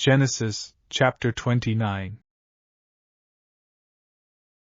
Genesis, chapter 29.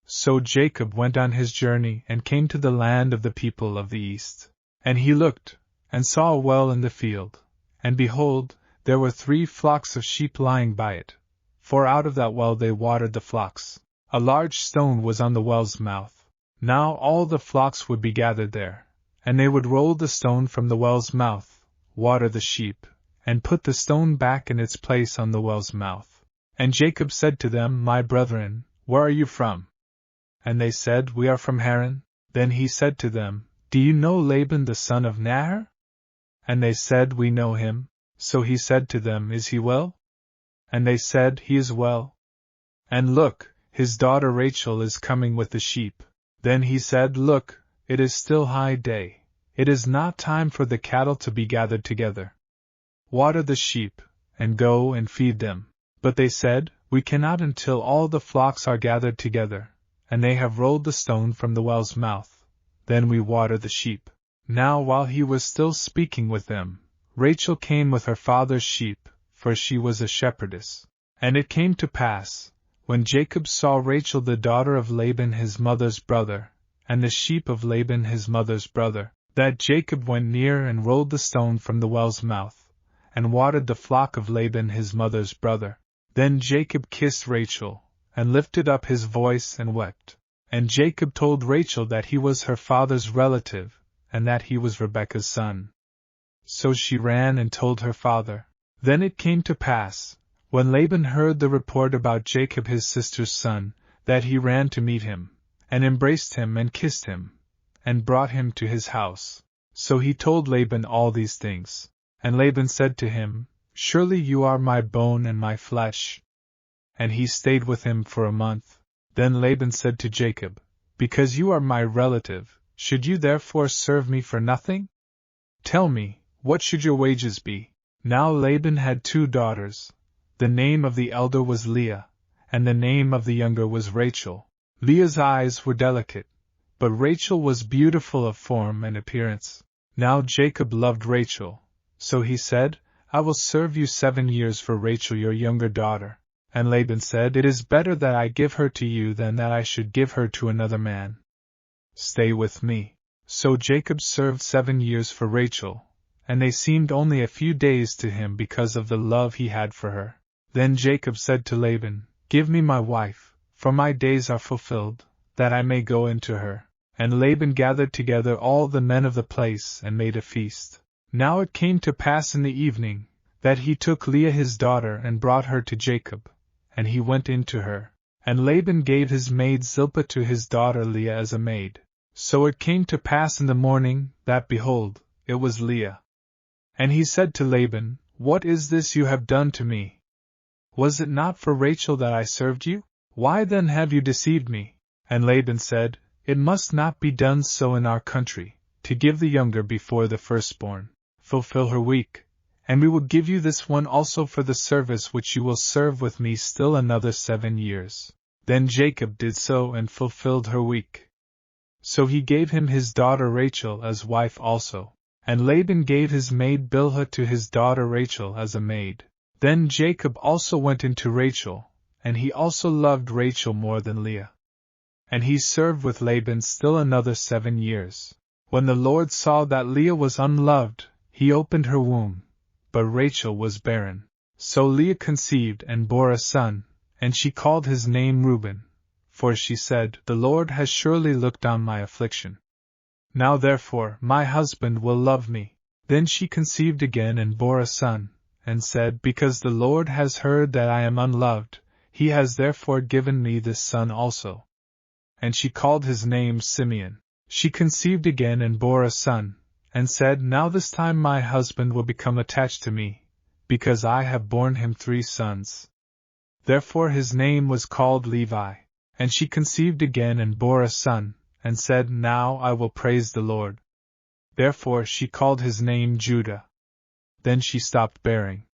So Jacob went on his journey and came to the land of the people of the east. And he looked, and saw a well in the field, and behold, there were 3 flocks of sheep lying by it, for out of that well they watered the flocks. A large stone was on the well's mouth. Now all the flocks would be gathered there, and they would roll the stone from the well's mouth, water the sheep, and put the stone back in its place on the well's mouth. And Jacob said to them, My brethren, where are you from? And they said, We are from Haran. Then he said to them, Do you know Laban the son of Nahor? And they said, We know him. So he said to them, Is he well? And they said, He is well. And look, his daughter Rachel is coming with the sheep. Then he said, Look, it is still high day. It is not time for the cattle to be gathered together. Water the sheep, and go and feed them. But they said, We cannot until all the flocks are gathered together, and they have rolled the stone from the well's mouth. Then we water the sheep. Now while he was still speaking with them, Rachel came with her father's sheep, for she was a shepherdess. And it came to pass, when Jacob saw Rachel the daughter of Laban his mother's brother, and the sheep of Laban his mother's brother, that Jacob went near and rolled the stone from the well's mouth, and watered the flock of Laban his mother's brother. Then Jacob kissed Rachel, and lifted up his voice and wept. And Jacob told Rachel that he was her father's relative, and that he was Rebekah's son. So she ran and told her father. Then it came to pass, when Laban heard the report about Jacob his sister's son, that he ran to meet him, and embraced him and kissed him, and brought him to his house. So he told Laban all these things. And Laban said to him, Surely you are my bone and my flesh. And he stayed with him for a month. Then Laban said to Jacob, Because you are my relative, should you therefore serve me for nothing? Tell me, what should your wages be? Now Laban had 2 daughters. The name of the elder was Leah, and the name of the younger was Rachel. Leah's eyes were delicate, but Rachel was beautiful of form and appearance. Now Jacob loved Rachel, so he said, I will serve you 7 years for Rachel your younger daughter. And Laban said, It is better that I give her to you than that I should give her to another man. Stay with me. So Jacob served 7 years for Rachel, and they seemed only a few days to him because of the love he had for her. Then Jacob said to Laban, Give me my wife, for my days are fulfilled, that I may go into her. And Laban gathered together all the men of the place and made a feast. Now it came to pass in the evening, that he took Leah his daughter and brought her to Jacob, and he went in to her. And Laban gave his maid Zilpah to his daughter Leah as a maid. So it came to pass in the morning, that behold, it was Leah. And he said to Laban, What is this you have done to me? Was it not for Rachel that I served you? Why then have you deceived me? And Laban said, It must not be done so in our country, to give the younger before the firstborn. Fulfill her week, and we will give you this one also for the service which you will serve with me still another 7 years. Then Jacob did so and fulfilled her week. So he gave him his daughter Rachel as wife also, and Laban gave his maid Bilhah to his daughter Rachel as a maid. Then Jacob also went into Rachel, and he also loved Rachel more than Leah. And he served with Laban still another 7 years. When the Lord saw that Leah was unloved, he opened her womb, but Rachel was barren. So Leah conceived and bore a son, and she called his name Reuben, for she said, The Lord has surely looked on my affliction. Now therefore my husband will love me. Then she conceived again and bore a son, and said, Because the Lord has heard that I am unloved, he has therefore given me this son also. And she called his name Simeon. She conceived again and bore a son, and said, Now this time my husband will become attached to me, because I have borne him 3 sons. Therefore his name was called Levi. And she conceived again and bore a son, and said, Now I will praise the Lord. Therefore she called his name Judah. Then she stopped bearing.